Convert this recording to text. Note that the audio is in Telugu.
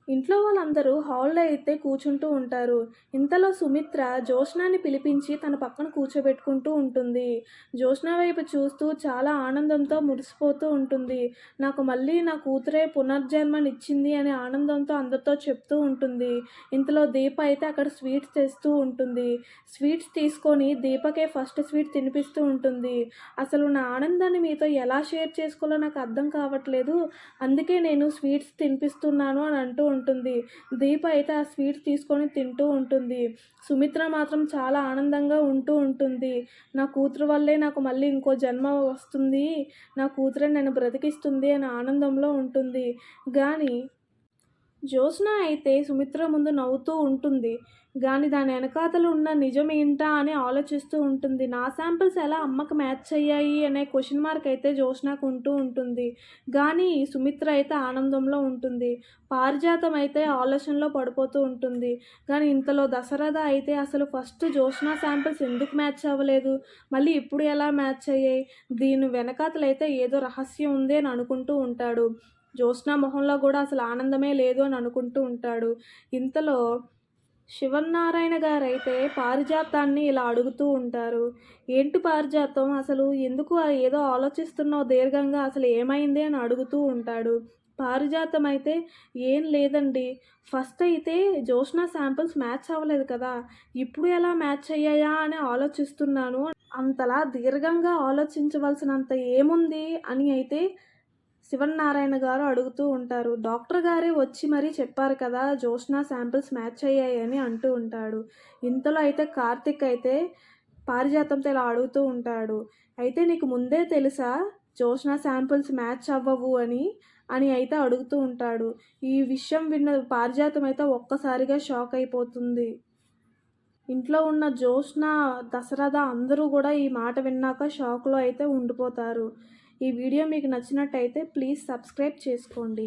ఇంట్లో వాళ్ళందరూ హాల్‌లో అయితే కూర్చుంటూ ఉంటారు. ఇంతలో సుమిత్ర జ్యోత్స్నాని పిలిపించి తన పక్కన కూర్చోబెట్టుకుంటూ ఉంటుంది. జ్యోత్స్న వైపు చూస్తూ చాలా ఆనందంతో మురిసిపోతూ ఉంటుంది. నాకు మళ్ళీ నా కూతురే పునర్జన్మనిచ్చింది అనే ఆనందంతో అందరితో చెప్తూ ఉంటుంది. ఇంతలో దీప అయితే అక్కడ స్వీట్స్ తెస్తూ ఉంటుంది. స్వీట్స్ తీసుకొని దీపకే ఫస్ట్ స్వీట్ తినిపిస్తూ ఉంటుంది. అసలు నా ఆనందాన్ని మీతో ఎలా షేర్ చేసుకోవాలో నాకు అర్థం కావట్లేదు. అందుకే నేను స్వీట్స్ తినిపిస్తున్నాను అని అంటూ ఉంటుంది. దీప అయితే ఆ స్వీట్స్ తీసుకొని తింటూ ఉంటుంది. సుమిత్ర మాత్రం చాలా ఆనందంగా ఉంటూ ఉంటుంది. నా కూతురు వల్లే నాకు మళ్ళీ ఇంకో జన్మ వస్తుంది. నా కూతురే నన్ను బ్రతికిస్తుంది అనే ఆనందంలో ఉంటుంది. గానీ జ్యోత్స్న అయితే సుమిత్ర ముందు నవ్వుతూ ఉంటుంది. గానీ దాని వెనకాతల ఉన్న నిజం ఏంటా అని ఆలోచిస్తూ ఉంటుంది. నా శాంపిల్స్ ఎలా అమ్మకి మ్యాచ్ అయ్యాయి అనే క్వెషన్ మార్క్ అయితే జ్యోత్స్నకు ఉంటూ ఉంటుంది. గానీ సుమిత్ర అయితే ఆనందంలో ఉంటుంది. పారిజాతం అయితే ఆలోచనలో పడిపోతూ ఉంటుంది. కానీ ఇంతలో దశరథ అయితే అసలు ఫస్ట్ జ్యోత్స్న శాంపిల్స్ ఎందుకు మ్యాచ్ అవ్వలేదు? మళ్ళీ ఇప్పుడు ఎలా మ్యాచ్ అయ్యాయి? దీని వెనకాతలైతే ఏదో రహస్యం ఉంది అని అనుకుంటూ ఉంటాడు. జ్యోత్స్న మొహంలో కూడా అసలు ఆనందమే లేదు అని అనుకుంటూ ఉంటాడు. ఇంతలో శివన్నారాయణ గారైతే పారిజాతాన్ని ఇలా అడుగుతూ ఉంటారు. ఏంటి పారిజాతం, అసలు ఎందుకు ఏదో ఆలోచిస్తున్నావు దీర్ఘంగా, అసలు ఏమైంది అని అడుగుతూ ఉంటాడు. పారిజాతం అయితే ఏం లేదండి, ఫస్ట్ అయితే జ్యోత్స్న శాంపిల్స్ మ్యాచ్ అవ్వలేదు కదా, ఇప్పుడు ఎలా మ్యాచ్ అయ్యాయా అని ఆలోచిస్తున్నాను. అంతలా దీర్ఘంగా ఆలోచించవలసినంత ఏముంది అని అయితే శివన్నారాయణ గారు అడుగుతూ ఉంటారు. డాక్టర్ గారే వచ్చి మరీ చెప్పారు కదా జ్యోత్స్న శాంపిల్స్ మ్యాచ్ అయ్యాయని అంటూ ఉంటాడు. ఇంతలో అయితే కార్తిక్ అయితే పారిజాతంతో ఇలా అడుగుతూ ఉంటాడు. అయితే నీకు ముందే తెలుసా జ్యోత్స్న శాంపిల్స్ మ్యాచ్ అవ్వవు అని అయితే అడుగుతూ ఉంటాడు. ఈ విషయం విన్న పారిజాతం అయితే ఒక్కసారిగా షాక్ అయిపోతుంది. ఇంట్లో ఉన్న జ్యోత్స్న, దశరథ అందరూ కూడా ఈ మాట విన్నాక షాక్‌లో అయితే ఉండిపోతారు. ఈ వీడియో మీకు నచ్చినట్టయితే ప్లీజ్ సబ్స్క్రైబ్ చేసుకోండి.